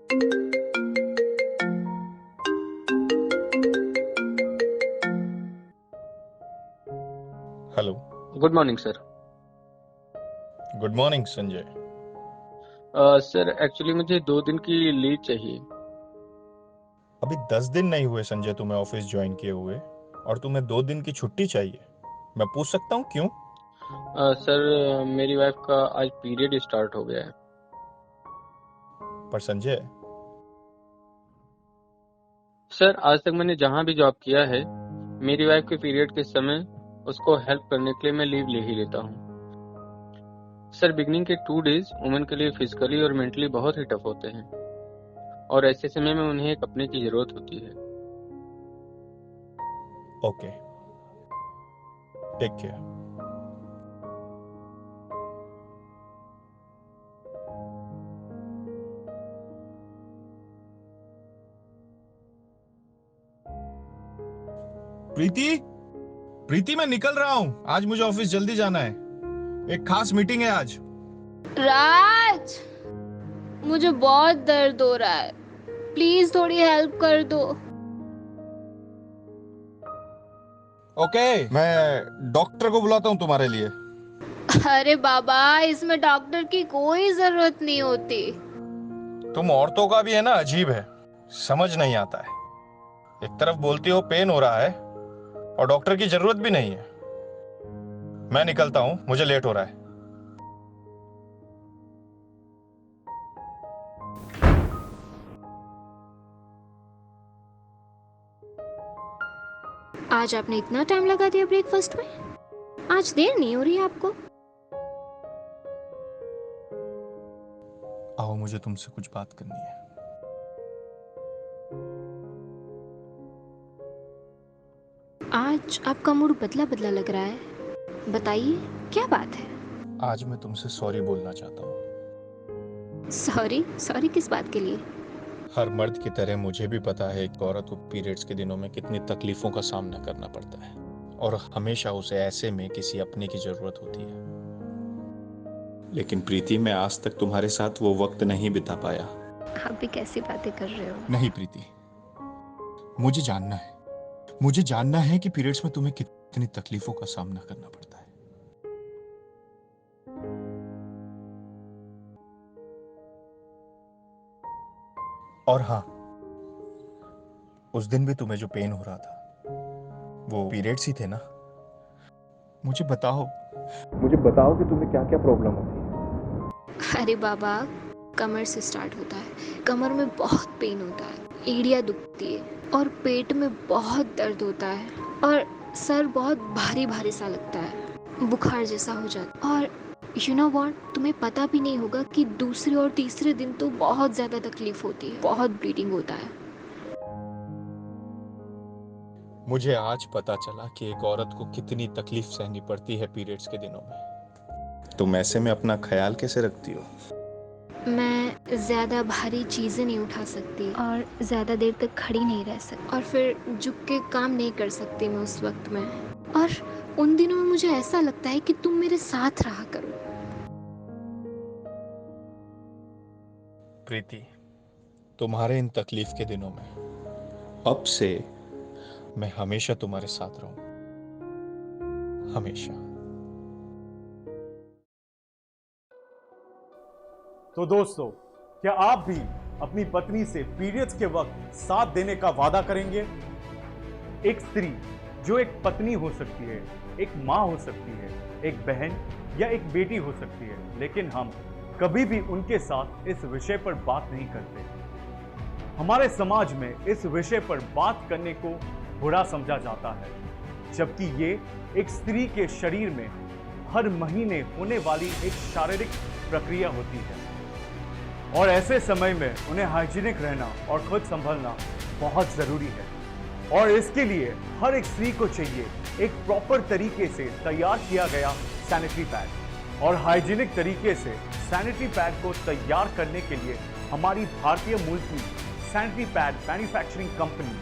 Hello. Good morning sir. Good morning Sanjay. Sir actually मुझे 2 दिन की लीव चाहिए। अभी 10 दिन नहीं हुए संजय तुम्हें ऑफिस ज्वाइन किए हुए और तुम्हें 2 दिन की छुट्टी चाहिए। मैं पूछ सकता हूँ क्यों? सर मेरी वाइफ का आज पीरियड स्टार्ट हो गया है। पर संजय, सर आज तक मैंने जहाँ भी जॉब किया है, मेरी वाइफ के पीरियड के समय उसको हेल्प करने के लिए मैं लीव ले ही लेता हूँ। सर बिगनिंग के 2 डेज वुमेन के लिए फिजिकली और मेंटली बहुत ही टफ होते हैं और ऐसे समय में उन्हें एक अपने की जरूरत होती है। Okay, take care. Preeti, Preeti मैं निकल रहा हूँ, आज मुझे ऑफिस जल्दी जाना है। एक खास मीटिंग है आज। राज, मुझे बहुत दर्द हो रहा है, प्लीज थोड़ी हेल्प कर दो। ओके, मैं डॉक्टर को बुलाता हूँ तुम्हारे लिए। अरे बाबा, इसमें डॉक्टर की कोई जरूरत नहीं होती। तुम औरतों का भी है ना, अजीब है, समझ नहीं आता है। एक तरफ बोलती हो पेन हो रहा है और डॉक्टर की जरूरत भी नहीं है। मैं निकलता हूँ, मुझे लेट हो रहा है। आज आपने इतना टाइम लगा दिया ब्रेकफास्ट में? आज देर नहीं हो रही आपको? आओ, मुझे तुमसे कुछ बात करनी है। आज आपका मूड बदला बदला लग रहा है, बताइए क्या बात है? आज मैं तुमसे सॉरी बोलना चाहता हूँ। सॉरी? सॉरी किस बात के लिए? हर मर्द की तरह मुझे भी पता है एक औरत को पीरियड्स के दिनों में कितनी तकलीफों का सामना करना पड़ता है और हमेशा उसे ऐसे में किसी अपने की जरूरत होती है। लेकिन प्रीति, मैं आज तक तुम्हारे साथ वो वक्त नहीं बिता पाया। आप भी कैसी बातें कर रहे हो? नहीं प्रीति, मुझे जानना है कि पीरियड्स में तुम्हें कितनी तकलीफों का सामना करना पड़ता है। और हाँ, उस दिन भी तुम्हें जो पेन हो रहा था वो पीरियड्स ही थे ना? मुझे बताओ, कि तुम्हें क्या क्या प्रॉब्लम होती है। अरे बाबा, कमर से स्टार्ट होता है। कमर में बहुत पेन होता है, एड़ियाँ दुखती है और पेट में बहुत दर्द होता है और सर बहुत भारी भारी सा लगता है, बुखार जैसा हो जाता है। और यू नो व्हाट, तुम्हें पता भी नहीं होगा कि दूसरे और तीसरे दिन तो बहुत ज़्यादा तकलीफ होती है, बहुत ब्लीडिंग होता है। मुझे आज पता चला कि एक औरत को कितनी तकलीफ सहनी पड़ती है पीरियड्स के दिनों में। तुम ऐसे में अपना ख्याल कैसे रखती हो? मैं ज़्यादा भारी चीज़ें नहीं उठा सकती और ज़्यादा देर तक खड़ी नहीं रह सकती और फिर झुक के काम नहीं कर सकती मैं उस वक्त में। और उन दिनों में मुझे ऐसा लगता है कि तुम मेरे साथ रहा करो। प्रीति, तुम्हारे इन तकलीफ के दिनों में अब से मैं हमेशा तुम्हारे साथ रहूं, हमेशा। तो दोस्तों, क्या आप भी अपनी पत्नी से पीरियड्स के वक्त साथ देने का वादा करेंगे? एक स्त्री जो एक पत्नी हो सकती है, एक माँ हो सकती है, एक बहन या एक बेटी हो सकती है, लेकिन हम कभी भी उनके साथ इस विषय पर बात नहीं करते। हमारे समाज में इस विषय पर बात करने को बुरा समझा जाता है, जबकि ये एक स्त्री के शरीर में हर महीने होने वाली एक शारीरिक प्रक्रिया होती है और ऐसे समय में उन्हें हाइजीनिक रहना और खुद संभलना बहुत जरूरी है। और इसके लिए हर एक स्त्री को चाहिए एक प्रॉपर तरीके से तैयार किया गया सैनिटरी पैड। और हाइजीनिक तरीके से सैनिटरी पैड को तैयार करने के लिए हमारी भारतीय मूल की सैनिटरी पैड मैन्युफैक्चरिंग कंपनी,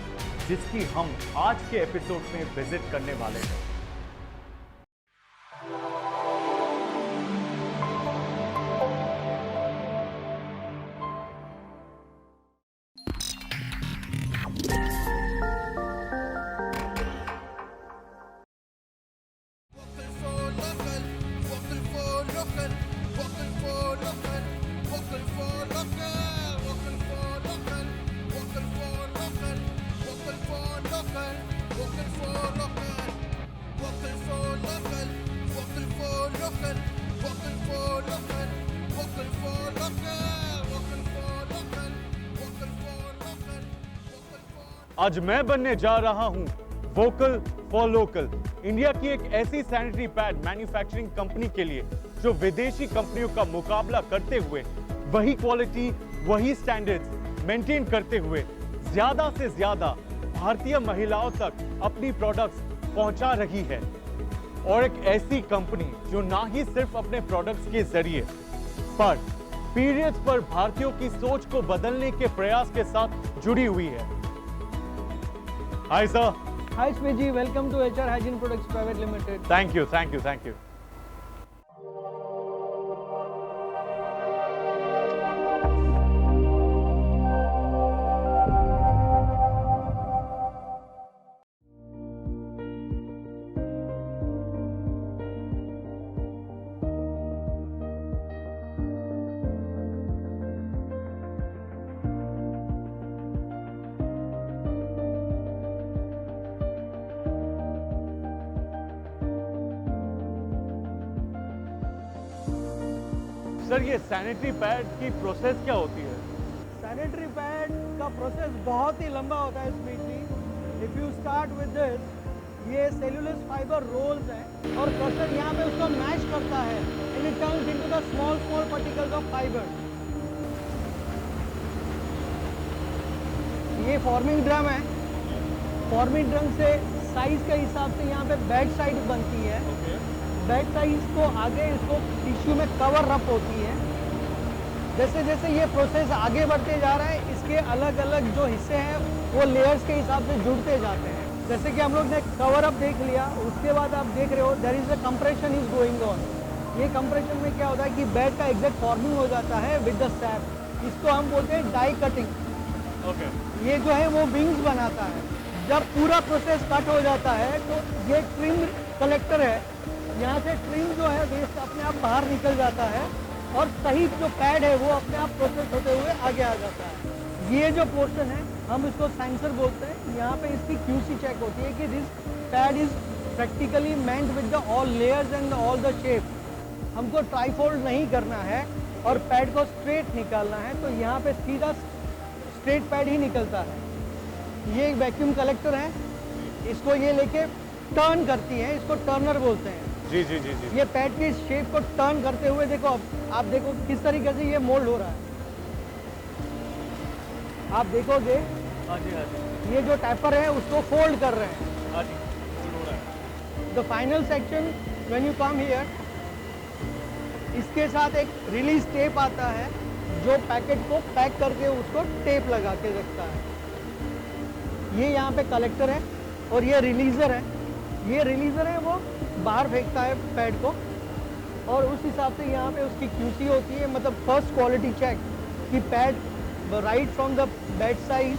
जिसकी हम आज के एपिसोड में विजिट करने वाले हैं। आज मैं बनने जा रहा हूं वोकल फॉर लोकल, इंडिया की एक ऐसी सैनिटरी पैड मैन्युफैक्चरिंग कंपनी के लिए जो विदेशी कंपनियों का मुकाबला करते हुए वही क्वालिटी, वही स्टैंडर्ड्स मेंटेन करते हुए ज्यादा से ज्यादा भारतीय महिलाओं तक अपनी प्रोडक्ट्स पहुंचा रही है। और एक ऐसी कंपनी जो ना ही सिर्फ अपने प्रोडक्ट्स के जरिए पर पीरियड्स पर भारतीयों की सोच को बदलने के प्रयास के साथ जुड़ी हुई है। Hi sir. Hi Smit ji, welcome to HR hygiene products private limited. Thank you, thank you, thank you. Sir, ये सैनिटरी पैड की प्रोसेस क्या होती है? सैनिटरी पैड का प्रोसेस बहुत ही लंबा होता है Smit ji. If you start with this, ये सेल्यूलोज फाइबर रोल्स हैं और क्रशर यहाँ पे उसको मैश करता है and it turns into the small small particles of fibre. ये फॉर्मिंग ड्रम है। फॉर्मिंग ड्रम से साइज के हिसाब से यहाँ पे बेड साइड बनती है। बेड साइज को आगे इसको टिश्यू में कवर अप होती है। जैसे जैसे ये प्रोसेस आगे बढ़ते जा रहा है, इसके अलग अलग जो हिस्से हैं वो लेयर्स के हिसाब से जुड़ते जाते हैं। जैसे कि हम लोग ने कवर अप देख लिया, उसके बाद आप देख रहे हो there is a compression is going on. ये कंप्रेशन में क्या होता है कि बेड का एग्जैक्ट फॉर्मिंग हो जाता है विद द सैप। इसको हम बोलते हैं डाई कटिंग। ये जो है वो विंग्स बनाता है। जब पूरा प्रोसेस कट हो जाता है तो ये ट्रिम कलेक्टर है, यहाँ से ट्रिम जो है वेस्ट अपने आप बाहर निकल जाता है और सही जो पैड है वो अपने आप प्रोसेस होते हुए आगे आ जाता है। ये जो पोर्शन है हम इसको सेंसर बोलते हैं। यहाँ पे इसकी QC चेक होती है कि this pad is practically meant with the all layers and all the shape. हमको ट्राईफोल्ड नहीं करना है और पैड को स्ट्रेट निकालना है, तो यहाँ पे सीधा स्ट्रेट पैड ही निकलता है। ये एक वैक्यूम कलेक्टर है, इसको ये लेके टर्न करती है, इसको टर्नर बोलते हैं। जी जी जी जी। ये पैड की शेप को टर्न करते हुए देखो, आप देखो किस तरीके से ये मोल्ड हो रहा है। आप देखोगे हाँ जी, हाँ जी। ये जो टैपर है उसको फोल्ड कर रहे हैं। हाँ जी, फोल्ड हो रहा है। The final section when you come here, इसके साथ एक रिलीज टेप आता है जो पैकेट को पैक करके उसको टेप लगा के रखता है। ये यहाँ पे कलेक्टर है और ये रिलीजर है। ये रिलीजर है वो बाहर फेंकता है पैड को और उस हिसाब से यहाँ पे उसकी QC होती है, मतलब फर्स्ट क्वालिटी चेक कि pad right from the bed size,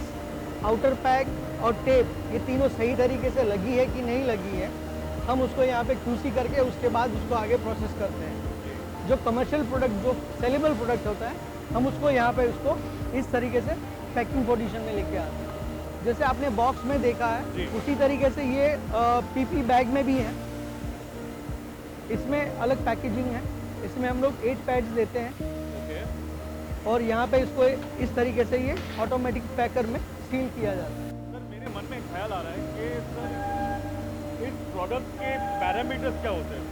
outer pack और टेप, ये तीनों सही तरीके से लगी है कि नहीं लगी है। हम उसको यहाँ पे QC करके उसके बाद उसको आगे प्रोसेस करते हैं। जो कमर्शियल प्रोडक्ट, जो सेलेबल प्रोडक्ट होता है, हम उसको यहाँ पे उसको इस तरीके से पैकिंग पोजीशन में लेके आते हैं। जैसे आपने बॉक्स में देखा है उसी तरीके से ये PP बैग में भी है। इसमें अलग पैकेजिंग है। इसमें हम लोग 8 पैड्स देते हैं और यहाँ पे इसको इस तरीके से ये ऑटोमेटिक पैकर में सील किया जाता है। सर, मेरे मन में ख्याल आ रहा है कि सर इस प्रोडक्ट के पैरामीटर्स क्या होते हैं?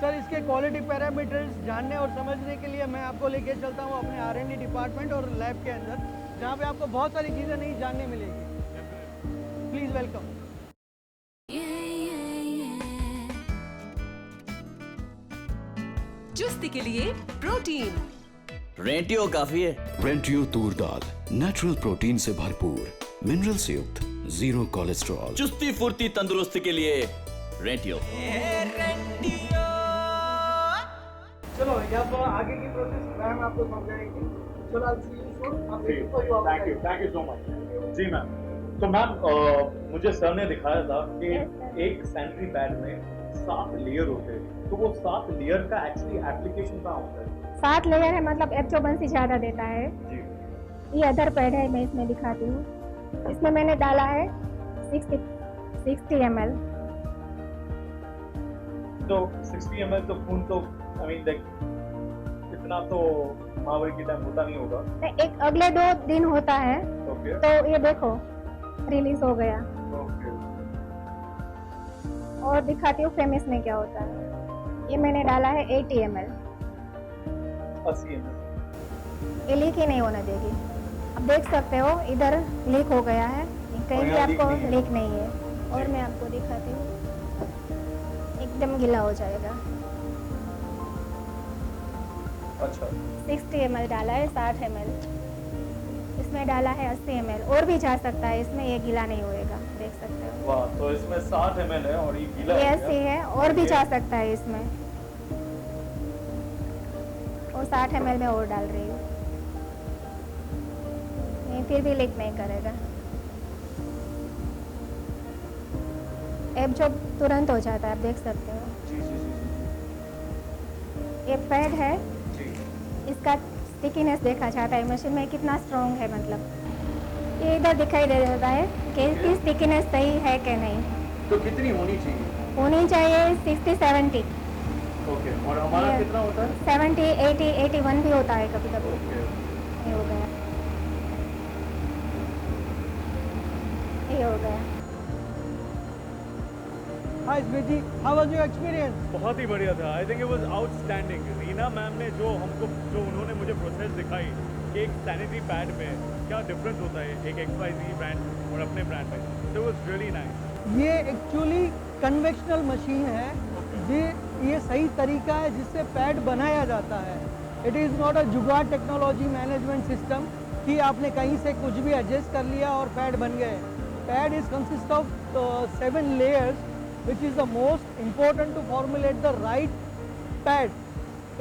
सर, इसके क्वालिटी पैरामीटर्स जानने और समझने के लिए मैं आपको लेके चलता हूँ अपने R&D डिपार्टमेंट और लैब के अंदर, जहाँ पे आपको बहुत सारी चीज़ें नहीं जानने मिलेगी। Please welcome. चुस्ती के लिए प्रोटीन रेंटियो काफी है। रेंटियो तूर दाल नेचुरल प्रोटीन से भरपूर, मिनरल से युक्त, जीरो कोलेस्ट्रॉल। चुस्ती फुर्ती तंदुरुस्ती के लिए रेंटियो। चलो अब आगे की प्रोसेस मैम आपको समझाएंगे। चलो I'll see you soon। Thank you so much. जी मैम। तो मैम, मुझे सर ने दिखाया था कि एक सैनिटरी पैड में 7 लेयर होते हैं, तो वो 7 लेयर का एक्चुअली एप्लीकेशन कहाँ होता है? 7 लेयर है, मतलब F54 ज्यादा देता है जी। ये अदर पैड है, मैं इसमें दिखाती हूँ। इसमें मैंने डाला है 60 ml। तो 60 ml तो खून तो आई मीन लाइक इतना तो महावरी के टाइम होता नहीं होगा। एक अगले 2 दिन होता है। ओके। तो ये देखो रिलीज हो गया। ओके। और दिखाती हूँ फेमिस में क्या होता है। ये मैंने डाला है 80 ml। 80 ml। ये लीक ही नहीं होना देगी। आप देख सकते हो इधर लीक हो गया है, कहीं भी यहाँ लीक आपको नहीं है। लीक नहीं है। और मैं आपको दिखाती हूँ, एकदम गीला हो जाएगा। अच्छा। 60 ml डाला है, 60 ml इसमें डाला है, 80 ml और भी जा सकता है इसमें, ये गीला नहीं होएगा, देख सकते हो। वाह, तो इसमें 60 ml है और ये गीला ये हो ऐसे गया। है और भी जा सकता है इसमें। और 60 ml में और डाल रही हूँ, ये फिर भी लीक नहीं करेगा। एब्जॉर्ब तुरंत हो जाता है, आप देख सकते हो। जी जी जी ये पैड है, जी। इसका स्टिकीनेस देखा जाता है मशीन में कितना स्ट्रॉन्ग है, मतलब ये इधर दिखाई दे देता है कि इसकी स्टिकीनेस सही है कि नहीं। तो कितनी होनी चाहिए? होनी चाहिए 60-70। ओके। और हमारा ये- कितना होता है? 70, 80, 81 भी होता है कभी कभी। ओके। ये हो गया, ये हो गया। Hi Smriti, how was your experience? बहुत ही बढ़िया था। आई think it was outstanding. Reena ma'am ने जो उन्होंने मुझे प्रोसेस दिखाई कि एक सैनिटरी पैड में क्या डिफरेंस होता है एक XYZ ब्रांड और अपने ब्रांड में, so it was really nice. ये एक्चुअली कन्वेक्शनल मशीन है। ये सही तरीका है जिससे पैड बनाया जाता है। इट इज़ नॉट अ जुगाड़ टेक्नोलॉजी मैनेजमेंट सिस्टम कि आपने कहीं से कुछ भी एडजस्ट कर लिया और पैड बन गए। Pad is consist of 7 layers which is the most important to formulate the right pad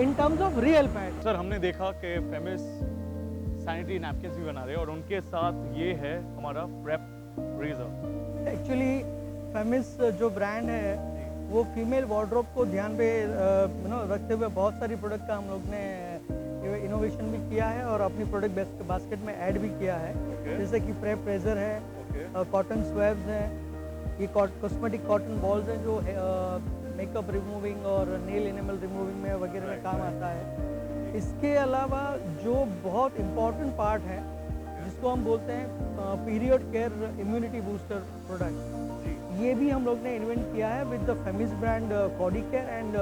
in terms of real pad. Sir, हमने देखा कि फेमस सैनिटरी नैपकिन्स भी बना रहे हैं और उनके साथ ये है हमारा प्रेप रेजर। एक्चुअली फेमिस जो ब्रांड है वो फीमेल वार्डरोब को ध्यान पे रखते हुए बहुत सारी प्रोडक्ट का हम लोग ने इनोवेशन भी किया है और अपनी प्रोडक्ट बास्केट में ऐड भी किया है। जैसे कि प्रेप रेजर है, कॉटन स्वैब्स हैं, ये कॉस्मेटिक कॉटन बॉल्स हैं जो मेकअप रिमूविंग और नेल एनिमल रिमूविंग में वगैरह में काम आता है। इसके अलावा जो बहुत इम्पॉर्टेंट पार्ट है जिसको हम बोलते हैं period care immunity booster product, ये भी हम लोग ने इन्वेंट किया है with the famous brand Cody care and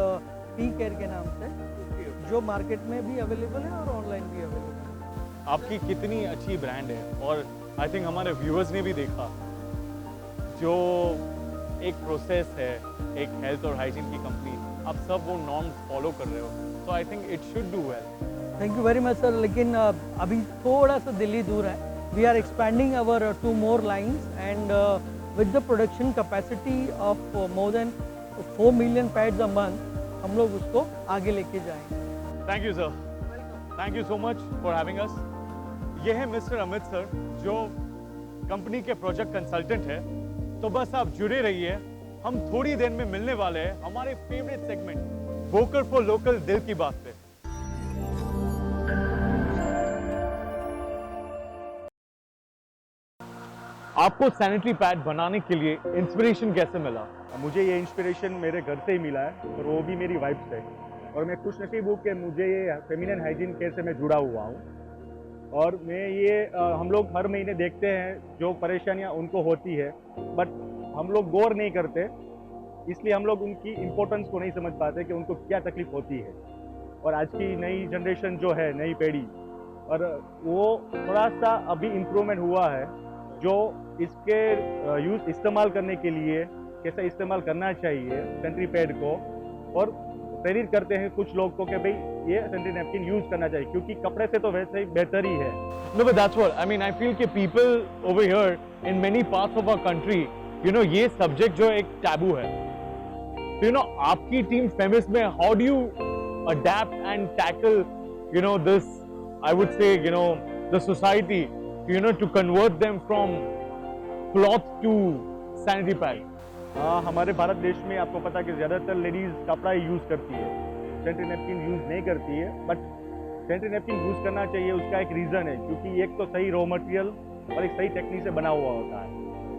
P care के नाम से, जो मार्केट में भी अवेलेबल है और ऑनलाइन भी अवेलेबल है। आपकी कितनी अच्छी ब्रांड है और आई थिंक हमारे व्यूअर्स ने भी देखा जो एक प्रोसेस है एक हेल्थ और हाइजीन की कंपनी, आप सब वो नॉर्म्स फॉलो कर रहे हो, so I think it should do well. Thank you very much sir. लेकिन अभी थोड़ा सा दिल्ली दूर है। We are expanding our 2 more lines and with the production capacity of more than 4 million pads a month हम लोग उसको आगे लेके जाएंगे। Thank you sir, thank you so much for having us. ये है मिस्टर अमित सर जो कंपनी के प्रोजेक्ट कंसल्टेंट है। तो बस आप जुड़े रहिए, हम थोड़ी देर में मिलने वाले हैं हमारे favourite segment vocal for local दिल की बात पे। आपको सैनिटरी पैड बनाने के लिए इंस्पिरेशन कैसे मिला? मुझे ये इंस्पिरेशन मेरे घर से ही मिला है और वो भी मेरी वाइफ से, और मैं खुशनसीब हूँ कि मुझे ये फेमिनिन हाइजीन केयर से मैं जुड़ा हुआ हूँ। और मैं ये हम लोग हर महीने देखते हैं जो परेशानियाँ उनको होती है, बट हम लोग गौर नहीं करते, इसलिए हम लोग उनकी इम्पोर्टेंस को नहीं समझ पाते कि उनको क्या तकलीफ होती है। और आज की नई जनरेशन जो है, नई पीढ़ी, और वो थोड़ा सा अभी इम्प्रूवमेंट हुआ है जो इसके यूज़ इस्तेमाल करने के लिए कैसे इस्तेमाल करना चाहिए सैनिटरी पैड को, और प्रेरित करते हैं कुछ लोग को कि भाई ये सैनिटरी नैपकिन यूज करना चाहिए क्योंकि कपड़े से तो वैसे ही बेहतर ही है। No, but that's what I mean. I feel कि people over here in many parts of our country, you know, ये subject जो एक taboo है। So, you know, आपकी टीम फेमिस में how do you adapt and tackle, you know, this, I would say, you know, the society, you know, to convert them from cloth to sanitary pad? हमारे भारत देश में आपको पता है कि ज़्यादातर लेडीज़ कपड़ा ही यूज़ करती है, सैनिटरी नैपकिन यूज़ नहीं करती है। बट सैनिटरी नैपकिन यूज़ करना चाहिए, उसका एक रीज़न है, क्योंकि एक तो सही रॉ मटेरियल और एक सही टेक्निक से बना हुआ होता है।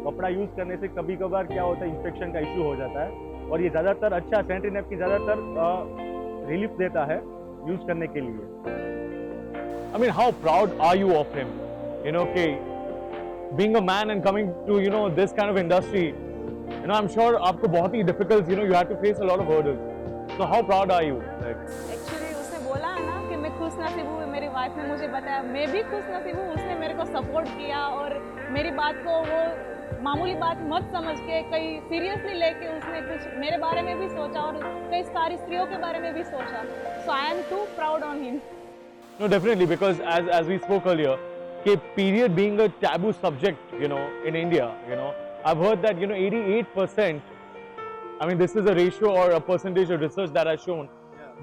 कपड़ा यूज़ करने से कभी कभार क्या होता है, इन्फेक्शन का इशू हो जाता है, और ये ज़्यादातर अच्छा सैनिटरी नैपकिन ज़्यादातर रिलीफ देता है यूज़ करने के लिए। I mean, how proud are you of him? You know, कि being a man and coming to this kind of industry, I'm sure आपको बहुत ही difficult, you have to face a lot of hurdles. So how proud are you? Actually उसने बोला है ना कि मैं खुश नसीब हूँ, मेरी वाइफ ने मुझे बताया, मैं भी खुश नसीब हूँ, उसने मेरे को सपोर्ट किया और मेरी बात को वो मामूली बात मत समझ के कई सीरियसली लेके उसने कुछ मेरे बारे में भी सोचा और कई सारी स्त्रियों के बारे में भी सोचा. So I am too proud on him. No, definitely, because as we spoke earlier, period being a taboo subject, in India, I've heard that 88%, I mean this is a ratio or a percentage of research that has shown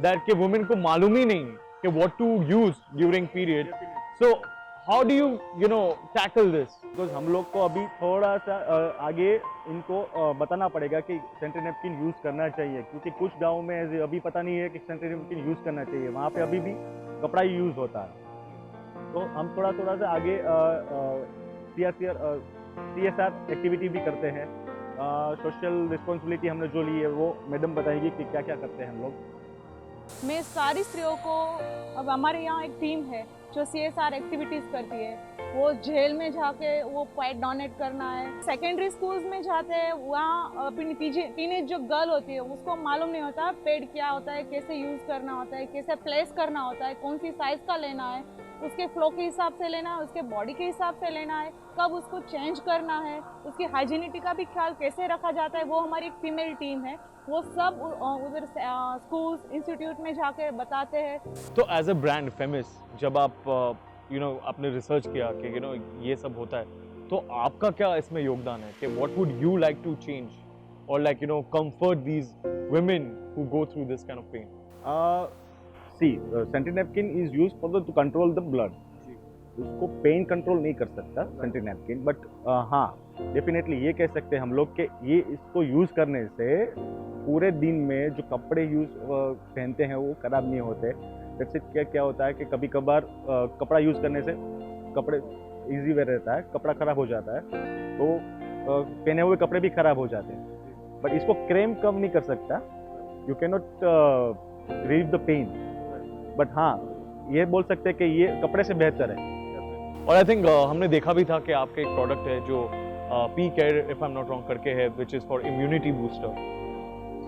that कि women को मालूम ही नहीं कि what to use during period. So how do you tackle this? Because हम लोग को अभी थोड़ा सा आगे इनको बताना पड़ेगा कि सैनिटरी नैपकिन यूज करना चाहिए, क्योंकि कुछ गाँव में अभी पता नहीं है कि सैनिटरी नैपकिन यूज करना चाहिए, वहाँ पे अभी भी कपड़ा ही यूज होता है. तो हम थोड़ा सा आगे CSR एक्टिविटी भी करते हैं. सोशल रिस्पॉन्सिबिलिटी हमने जो ली है वो मैडम बताएंगी कि क्या क्या करते हैं हम लोग. मैं सारी स्त्रियों को, अब हमारे यहाँ एक टीम है जो CSR एक्टिविटीज़ करती है, वो जेल में जाके वो पैड डोनेट करना है, सेकेंडरी स्कूल्स में जाते हैं, वहाँ टीनेज जो गर्ल होती है उसको मालूम नहीं होता पैड क्या होता है, कैसे यूज़ करना होता है, कैसे प्लेस करना होता है, कौन सी साइज़ का लेना है, उसके फ्लो के हिसाब से लेना है, उसके बॉडी के हिसाब से लेना है, कब उसको चेंज करना है, उसकी हाइजीनिटी का भी ख्याल कैसे रखा जाता है, वो हमारी एक फीमेल टीम है, वो सब उधर स्कूल्स इंस्टीट्यूट में जाके बताते हैं. तो एज अ ब्रांड फेमिस जब आप आपने रिसर्च किया कि ये सब होता है, तो आपका क्या इसमें योगदान है कि what would you like to change और like comfort these women who go through this kind of pain? Sanitary napkin is used for to control the blood. उसको पेन कंट्रोल नहीं कर सकता सैनिटरी नैपकिन, बट हाँ definitely ये कह सकते हैं हम लोग कि ये इसको यूज़ करने से पूरे दिन में जो कपड़े पहनते हैं वो ख़राब नहीं होते. जैसे क्या होता है कि कभी कभार कपड़ा यूज़ करने से कपड़े इजी वे रहता है, कपड़ा ख़राब हो जाता है, तो पहने हुए कपड़े भी ख़राब हो जाते हैं. बट इसको क्रेम कम नहीं कर सकता, you can not relieve the pain, but हाँ ये बोल सकते हैं कि ये कपड़े से बेहतर है. और आई थिंक हमने देखा भी था कि आपका एक प्रोडक्ट है जो P care if I am not wrong करके है, which is for immunity booster.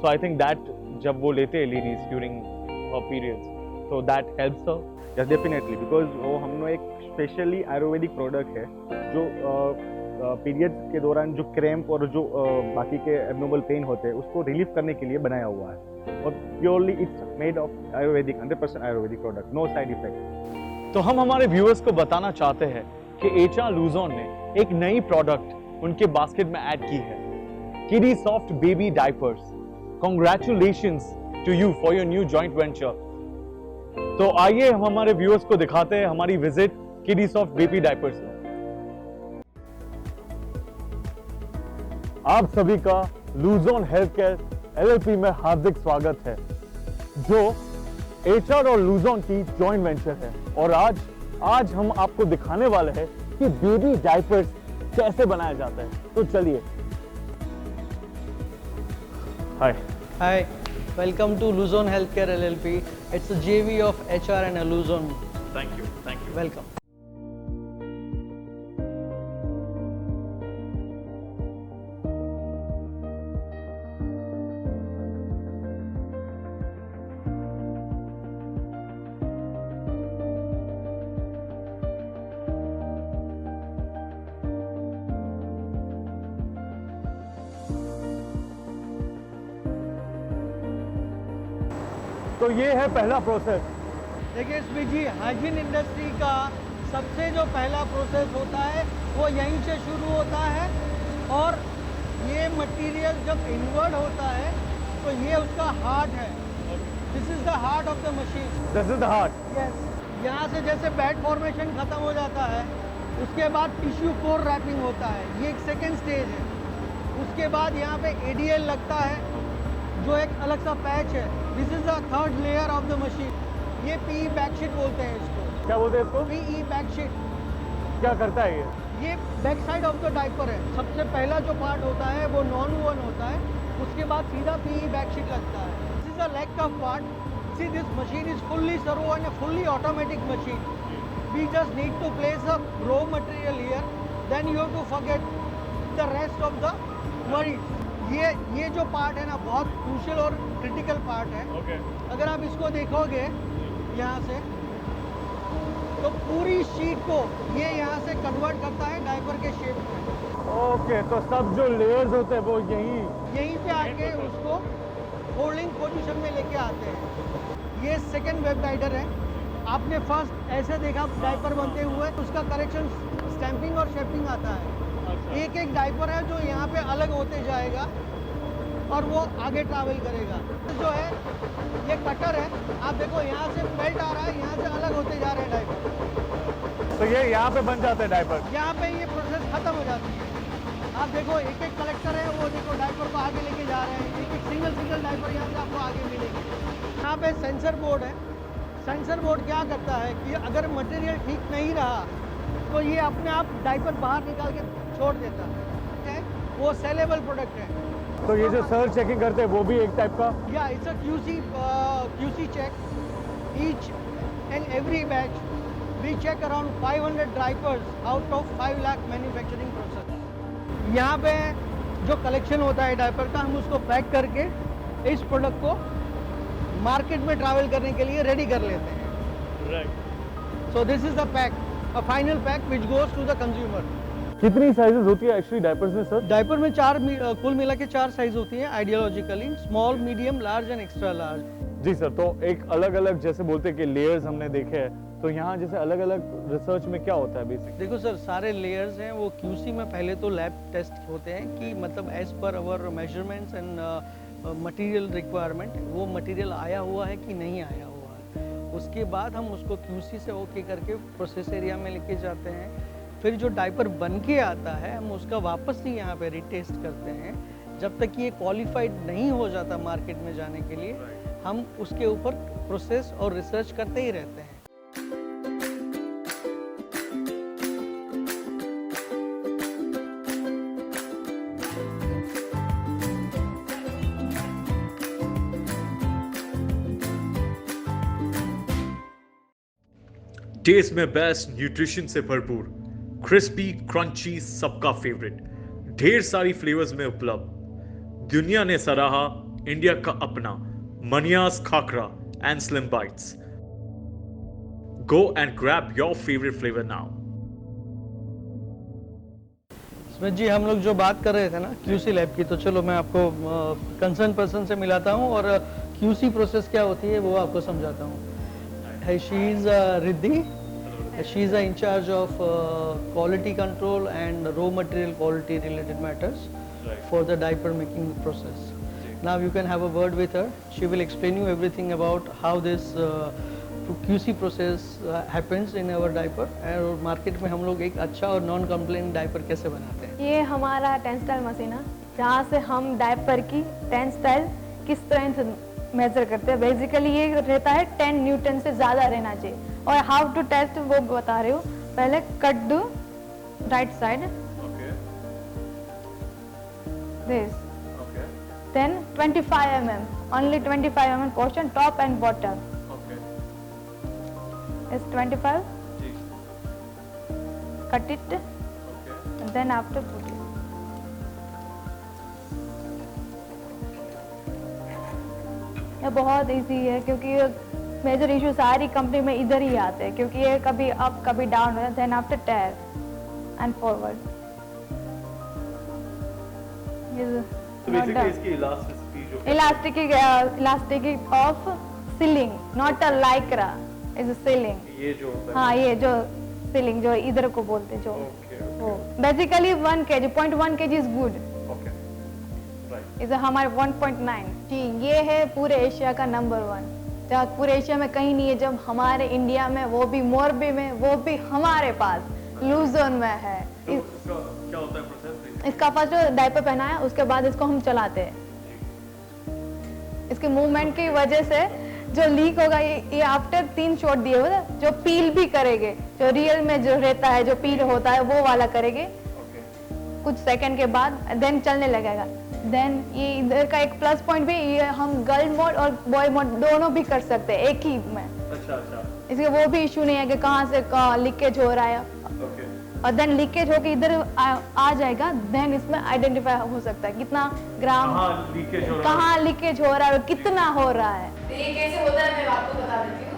So I think that जब वो लेते हैं ladies during periods, so that helps her? Yes, definitely, because वो हमने एक स्पेशली आयुर्वेदिक प्रोडक्ट है जो पीरियड्स के दौरान जो क्रैम्प और जो बाकी के एब्नॉर्मल पेन होते हैं उसको रिलीफ करने के लिए बनाया हुआ है, और purely it's made of Ayurvedic, 100% Ayurvedic product, no side effect. तो हम हमारे व्यूअर्स को बताना चाहते हैं कि HR लुज़ॉन ने एक नई प्रोडक्ट उनके बास्केट में ऐड की है, Kiddy soft baby diapers. Congratulations to you for your new joint venture. तो आइए हम हमारे व्यूअर्स को दिखाते हैं हमारी विजिट किडी सॉफ्ट बेबी डायपर्स में. आप सभी का लुज़ॉन हेल्थकेयर LLP में हार्दिक स्वागत है, जो HR और लुज़ॉन की जॉइंट वेंचर है. और आज हम आपको दिखाने वाले हैं कि बेबी डायपर्स कैसे बनाया जाता है. तो चलिए. हाय, welcome to Luzon Healthcare LLP. It's a JV of HR and a Luzon. Thank you. Welcome. तो ये है पहला प्रोसेस. देखिए इसमें जी हाइजीन इंडस्ट्री का सबसे जो पहला प्रोसेस होता है वो यहीं से शुरू होता है, और ये मटेरियल जब इन्वर्ट होता है तो ये उसका हार्ट है. This is the heart of the machine. This is the heart. Yes. यहाँ से जैसे बैड फॉर्मेशन खत्म हो जाता है, उसके बाद टिश्यू कोर रैपिंग होता है, ये एक सेकेंड स्टेज है. उसके बाद यहाँ पे ADL लगता है जो एक अलग सा पैच है. This is the third layer of the machine. ये PE बैकशीट बोलते हैं इसको. क्या बोलते हैं इसको? PE बैकशीट. क्या करता है ये back side of the diaper है. सबसे पहला जो पार्ट होता है वो नॉन वूवन होता है, उसके बाद सीधा PE बैकशीट लगता है. This is the leg cuff part. See this machine is fully servo and fully automatic machine. We just need to place a raw material here then you have to forget the rest of the worries. ये जो part है ना बहुत crucial और critical part है। अगर आप इसको देखोगे यहाँ से तो पूरी शीट को ये यहाँ से कन्वर्ट करता है डायपर के शेप में। ओके, तो सब जो लेयर्स होते हैं वो यहीं पे आके उसको फोल्डिंग पोजीशन में लेके आते हैं। ये सेकंड वेब गाइडर है। आपने फर्स्ट ऐसे देखा डायपर बनते हुए, उसका करेक्शन स्टैंपिंग और शेपिंग आता है। एक एक डायपर है जो यहाँ पे अलग होते जाएगा और वो आगे ट्रैवल करेगा। जो है ये कटर है, आप देखो यहाँ से बेल्ट आ रहा है, यहाँ से अलग होते जा रहे हैं डायपर। तो ये यहाँ पे बन जाते हैं डायपर। यहाँ पे ये प्रोसेस खत्म हो जाती है। आप देखो एक एक कलेक्टर है, वो देखो डायपर को आगे लेके जा रहे हैं। एक एक सिंगल डायपर यहाँ से आपको आगे मिलेगी। यहाँ पे सेंसर बोर्ड है। सेंसर बोर्ड क्या करता है कि अगर मटेरियल ठीक नहीं रहा तो ये अपने आप डायपर बाहर निकाल के छोड़ देता है। वो सेलेबल प्रोडक्ट है। तो ये जो सर चेकिंग करते हैं वो भी एक टाइप का? या it's a QC check. Each and every batch we check around 500 diapers out of 5 lakh manufacturing process. यहाँ पे जो कलेक्शन होता है डायपर का, हम उसको पैक करके इस प्रोडक्ट को मार्केट में ट्रैवल करने के लिए रेडी कर लेते हैं। Right. So this is the pack, a final pack which goes to the consumer. कितनी साइजेस होती है एक्चुअली डायपर्स में सर? डायपर में कुल मिला के 4 साइज होती है ideologically, small, medium, large and extra large. जी सर, तो एक अलग अलग जैसे बोलते हैं कि लेयर्स हमने देखे हैं, तो यहाँ जैसे अलग अलग रिसर्च में क्या होता है बेसिक? देखो सर, सारे लेयर्स हैं वो QC में पहले तो लैब टेस्ट होते हैं कि मतलब as per our measurements and material requirement वो मटेरियल आया हुआ है कि नहीं आया हुआ है। उसके बाद हम उसको QC से ओके करके प्रोसेस एरिया में लेके जाते हैं। फिर जो डायपर बन के आता है हम उसका वापस ही यहाँ पे रिटेस्ट करते हैं। जब तक ये क्वालिफाइड नहीं हो जाता मार्केट में जाने के लिए, हम उसके ऊपर प्रोसेस और रिसर्च करते ही रहते हैं। टेस्ट में बेस्ट, न्यूट्रिशन से भरपूर, क्रिस्पी क्रंची, सबका फेवरेट, ढेर सारी फ्लेवर्स में उपलब्ध। दुनिया ने सराहा इंडिया का अपना मनियास khakhra and slim bites. Go and grab your favourite flavour now. Smith ji, हम लोग जो बात कर रहे थे ना QC लैब की, तो चलो मैं आपको कंसर्न पर्सन से मिलाता हूँ और QC प्रोसेस क्या होती है वो आपको समझाता हूँ। She is Riddhi. She is in charge of quality control and raw material quality related matters for the diaper making process. Now you can have a word with her. She will explain you everything about how this QC process happens in our diaper और market में हम लोग एक अच्छा और non complaint diaper कैसे बनाते हैं। ये हमारा टेंसटाइल मशीन है जहाँ से हम डायपर की टेंसटाइल किस तरह से मेजर करते हैं। बेसिकली ये रहता है 10 न्यूटन से ज़्यादा रहना चाहिए। और हाउ टू टेस्ट वो बता रही हूँ। पहले कट दो right side, this, then 25 mm, only 25 mm portion, top and bottom. Is 25. Cut it, and then after put it. ये बहुत इजी है क्योंकि मेजर इशू सारी कंपनी में इधर ही आते हैं, क्योंकि ये कभी अप कभी डाउन होता है। Then after tear and forward. Elastic of sealing, not a lycra, is sealing. ये जो हाँ, ये जो सीलिंग जो इधर को बोलते जो वो basically 1 kg, 0.1 kg is good. Is हमारे 1.9 जी। ये है पूरे एशिया का नंबर 1, जहाँ पूरे एशिया में कहीं नहीं है। जब हमारे इंडिया में, वो भी मोरबी में, वो भी हमारे पास लूजोन में है। क्या होता है प्रोसेस? इसका फर्स्ट डायपर पहना है, उसके बाद इसको हम चलाते हैं। इसके मूवमेंट की वजह से जो लीक होगा ये आफ्टर 3 शॉट दिए हुए जो पील भी करेंगे, जो रियल में जो रहता है जो पील होता है वो वाला करेंगे कुछ सेकंड के बाद, देन चलने लगेगा। देन ये इधर का एक प्लस पॉइंट भी, ये हम गर्ल मोड और बॉय मोड दोनों भी कर सकते हैं एक ही में। अच्छा। इसके वो भी इशू नहीं है कि कहाँ से लीकेज हो रहा है। और देन लीकेज होके इधर आ जाएगा, देन इसमें आइडेंटिफाई हो सकता है कितना ग्राम कहाँ लीकेज हो रहा है और कितना हो रहा है। तो ये कैसे होता है मैं आपको बता देती हूँ।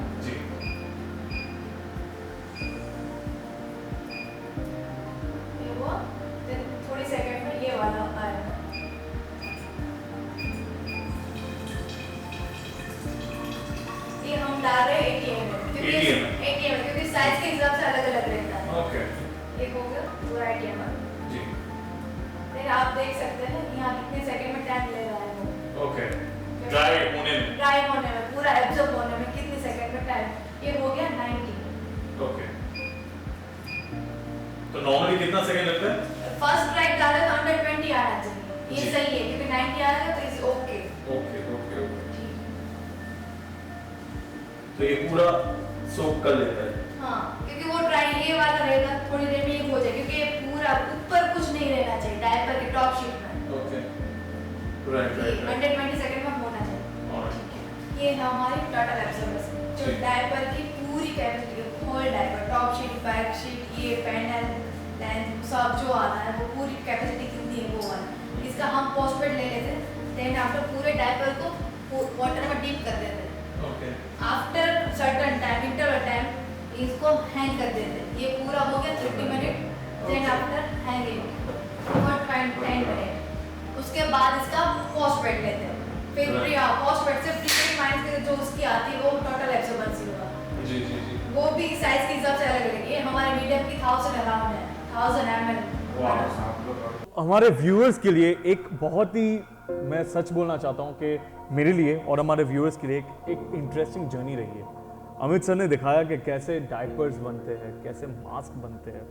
ये वो थोड़ी सेकंड में ये वाला आएगा। ये हम डाल रहे हैं ATM में, क्योंकि साइज के हिसाब से अलग अलग रहता है। ओके, एक हो गया पूरा ATM जी। फिर आप देख सकते हैं यहाँ कितने सेकंड में टाइम ले रहा है वो। ओके, ड्राई होने में पूरा एब्जॉर्ब होने में कितने सेकंड में टाइम, ये हो गया 90। ओके, तो नॉर्मली कितना सेकंड लगता है? फर्स्ट ट्राई डाले तो 120 आना चाहिए, ये सही है क्योंकि 90 आएगा तो इज ओके। तो ये पूरा सोक कर लेता है। हाँ, क्योंकि वो ट्राई ये वाला रहेगा थोड़ी देर में ये हो जाए, क्योंकि ये पूरा ऊपर कुछ नहीं रहना चाहिए डायपर के टॉप शीट में। ओके, राइट 120 सेकंड में होना चाहिए। ये है हमारी टोटल एब्जॉर्बर्स जो डायपर की पूरी capacity, whole diaper, top sheet, back sheet, ये पैनल, लेंथ सब जो आता है वो पूरी कैपेसिटी कितनी है वो वाला, इसका हम पोस्टपेड ले लेते हैं। देन आफ्टर पूरे डायपर को वाटर में डीप कर देते हैं। After certain time, interval time इसको हैंग कर देते हैं। ये पूरा हो गया 30 minute. Then after hanging for 10 minute, उसके बाद इसका पोस्टपेड लेते हैं। फिर पोस्टपेड से प्रीपेड माइंड के जो उसकी आती है वो टोटल एब्जॉर्बेंस होगा। जी जी जी, वो भी साइज के हिसाब से अलग अलग है। हमारे मीडियम की 1000 अराउंड है, 1000 ml। हमारे व्यूअर्स के लिए एक बहुत ही, मैं सच बोलना चाहता हूँ कि मेरे लिए और हमारे व्यूअर्स के लिए एक इंटरेस्टिंग जर्नी रही है। अमित सर ने दिखाया कि कैसे डायपर्स बनते हैं, कैसे मास्क बनते हैं,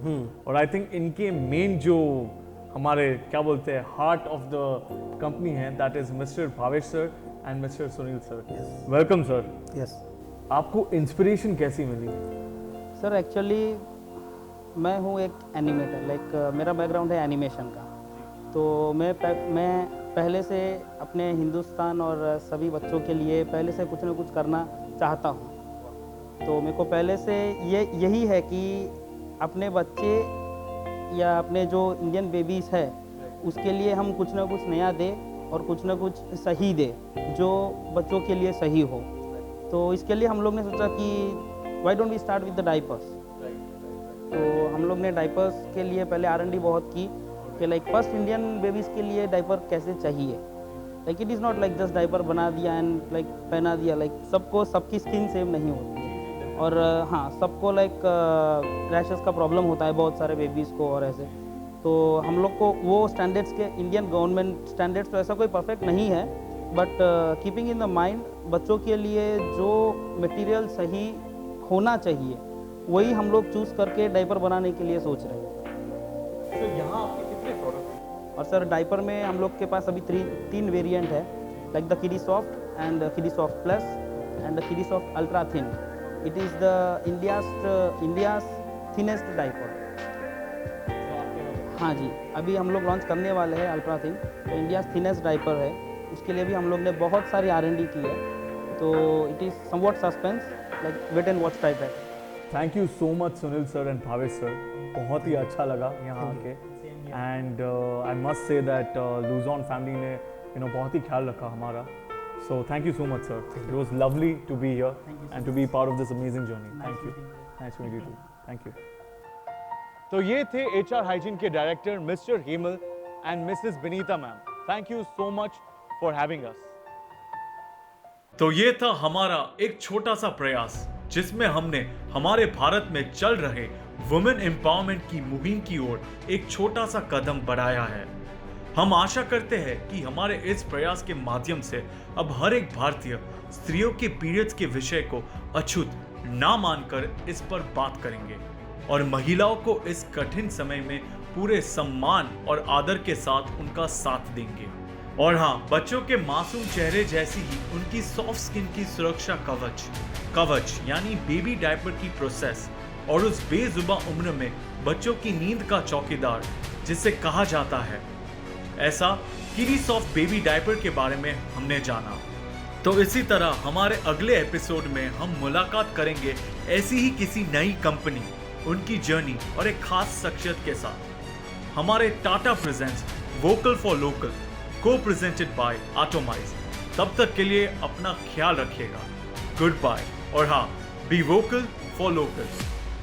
और आई थिंक इनके मेन जो हमारे क्या बोलते हैं हार्ट ऑफ द कंपनी है, that is mister Bhavesh sir and mister Sunil sir. Welcome sir. Yes. आपको इंस्पिरेशन कैसी मिली? सर एक्चुअली मैं हूँ एक एनिमेटर, लाइक मेरा बैकग्राउंड है एनिमेशन का। तो मैं पहले से अपने हिंदुस्तान और सभी बच्चों के लिए पहले से कुछ ना कुछ करना चाहता हूँ। तो मेरे को पहले से यही है कि अपने बच्चे या अपने जो इंडियन बेबीज़ है उसके लिए हम कुछ ना कुछ नया दें और कुछ ना कुछ सही दें जो बच्चों के लिए सही हो। तो इसके लिए हम लोग ने सोचा कि why don't we start with the diapers. तो हम लोग ने डाइपर्स के लिए पहले R&D बहुत की कि लाइक फर्स्ट इंडियन बेबीज़ के लिए डाइपर कैसे चाहिए। Like it is not like just diaper बना दिया एंड लाइक पहना दिया। लाइक सबकी स्किन सेम नहीं होती और हाँ सबको लाइक रैशेस का प्रॉब्लम होता है बहुत सारे बेबीज़ को और ऐसे। तो हम लोग को वो स्टैंडर्ड्स के इंडियन गवर्नमेंट स्टैंडर्ड्स तो ऐसा कोई परफेक्ट नहीं है, but keeping in the mind बच्चों के लिए जो मटेरियल सही होना चाहिए वही हम लोग चूज़ करके डाइपर बनाने के लिए सोच रहे हैं। तो यहाँ आपके कितने प्रोडक्ट हैं? और सर डाइपर में हम लोग के पास अभी 3 वेरिएंट है, लाइक द किडी सॉफ्ट एंड किडी सॉफ्ट प्लस एंड द किडी soft ultra thin. It is the India's thinnest diaper. हाँ जी, अभी हम लोग लॉन्च करने वाले हैं अल्ट्रा थिन। तो इंडियाज थिनेस्ट डाइपर है, उसके लिए भी हम लोग ने बहुत सारी R&D की है। तो it is somewhat suspense, like wait and watch type है। Thank you so much Sunil sir and Bhavesh sir, बहुत ही अच्छा लगा यहाँ आके। And I must say that Luzon family ने बहुत ही ख्याल रखा हमारा। So thank you so much, sir. It was lovely to be here and to be part of this amazing journey. Thank you. Nice to meet you too. Thank you. तो ये थे HR hygiene के director Mr Hemal and Mrs Binita ma'am. Thank you so much for having us. तो ये था हमारा एक छोटा सा प्रयास जिसमें हमने हमारे भारत में चल रहे वुमेन एम्पावरमेंट की मुहिम की ओर एक छोटा सा कदम बढ़ाया है। हम आशा करते हैं कि हमारे इस प्रयास के माध्यम से अब हर एक भारतीय स्त्रियों के पीरियड्स के विषय को अछूत ना मानकर इस पर बात करेंगे और महिलाओं को इस कठिन समय में पूरे सम्मान और आदर के साथ उनका साथ देंगे। और हाँ, बच्चों के मासूम चेहरे जैसी ही उनकी सॉफ्ट स्किन की सुरक्षा कवच यानी बेबी डायपर की प्रोसेस और उस बेजुबा उम्र में बच्चों की नींद का चौकीदार जिसे कहा जाता है, ऐसा किडी सॉफ्ट बेबी डायपर के बारे में हमने जाना। तो इसी तरह हमारे अगले एपिसोड में हम मुलाकात करेंगे ऐसी ही किसी नई कंपनी उनकी जर्नी और एक खास शख्सियत के साथ हमारे Tata presents vocal for local को प्रेजेंटेड बाय एटोमाइज। तब तक के लिए अपना ख्याल रखिएगा। गुड बाय और हाँ, बी वोकल फॉर लोकल।